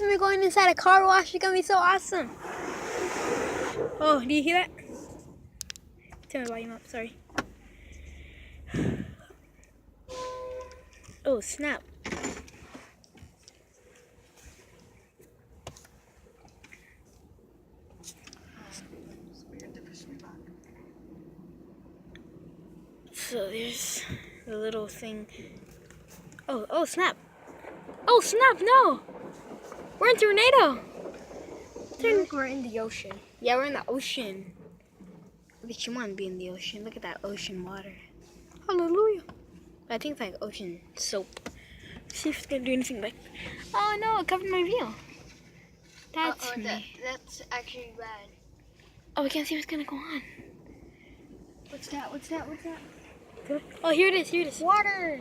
We're going inside a car wash. It's gonna be so awesome. Oh, do you hear that? Turn my volume up, sorry. Oh, snap. So there's the little thing. Oh, snap. Oh, snap, no. We're in tornado. We're in the ocean. Yeah, we're in the ocean. But you want to be in the ocean. Look at that ocean water. Hallelujah. I think it's like ocean soap. Let's see if it's going to do anything like... Oh, no, it covered my view. That's me. That's actually bad. Oh, we can't see what's going to go on. What's that? Oh, here it is. Water.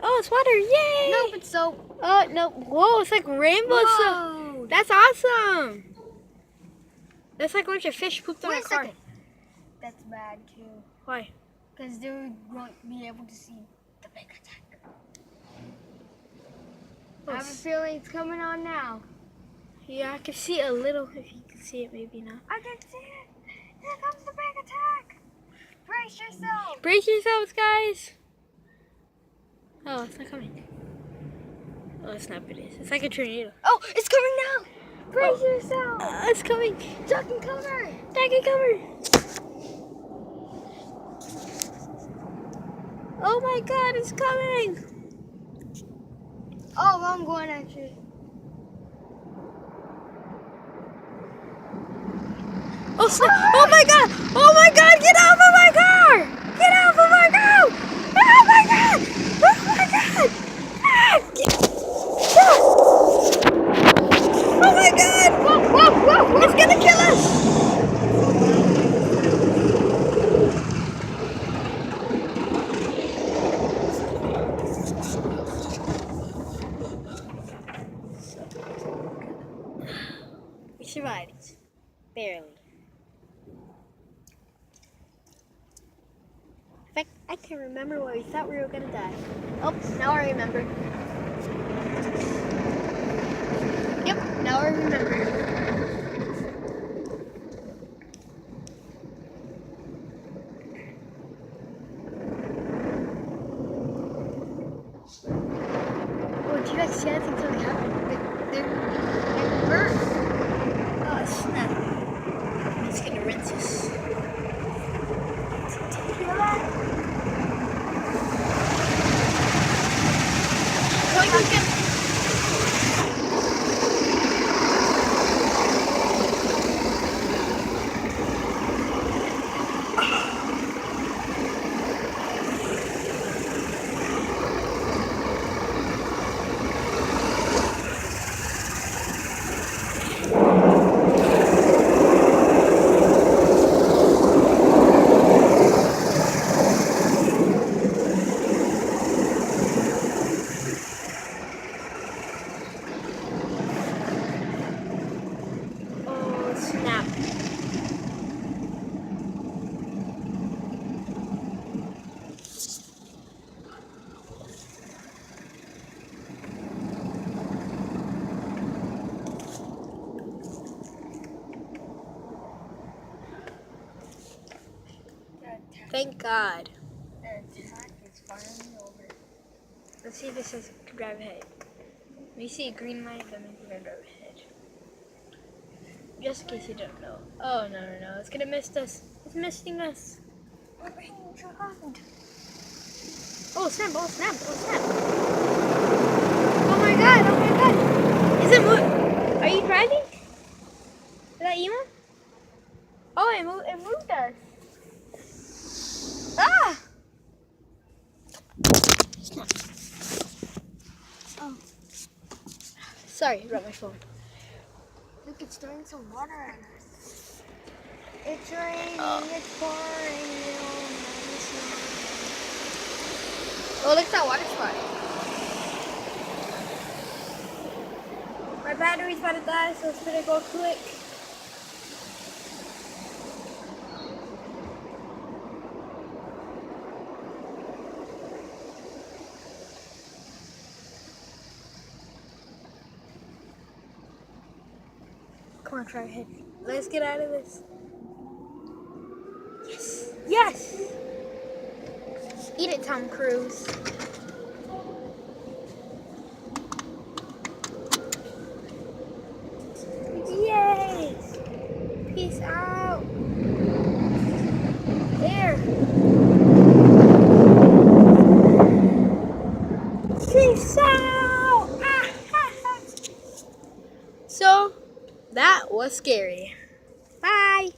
Oh, it's water. Yay. No, it's soap. Oh, no. Whoa, it's like rainbow soap. Whoa. That's awesome. That's like a bunch of fish pooped on Wait a a car. second. That's bad too. Why? Because they won't be able to see the big attack. I have a feeling it's coming on now. Yeah, I can see a little. If you can see it, maybe not. I can see it. Here comes the big attack. Brace yourself. Brace yourselves, guys. Oh, it's not coming. Oh, it's not. It is. It's like a tornado. Oh, it's coming now. Brace yourself. It's coming. Duck and cover. Duck and cover. Oh my God, it's coming. Oh, I'm going actually. Oh, snap. Oh my God. Oh my God, get off of my car. Get off of my car. Oh my God. Oh my God. Ah, oh my God. Whoa. It's gonna kill us. We survived. Barely. In fact, I can't remember why we thought we were gonna die. Oh, now I remember. Yep, now I remember. Oh, did you guys see anything something happened? They're burnt. Oh, snap. It's gonna rinse us. Did you feel that? Oh, snap. Thank God. The attack is finally over. Let's see if this says grab ahead. When you see a green light, that means we're gonna grab ahead. Just in case you don't know. Oh, no. It's gonna mist us. It's misting us. We're being drugged. Oh, snap. Oh my God. Is it moving? Are you driving? Is that Ema? Oh, it moved us. Ah! Snap. Oh, Sorry, I dropped my phone. look, it's throwing some water at us. It's raining, it's pouring, Oh, look at that water spot. My battery's about to die, so it's gonna go quick. Come on, try ahead. Let's get out of this. Yes. Yes. Eat it, Tom Cruise. Yay. Peace out. There. Peace out. So, that was scary. Bye.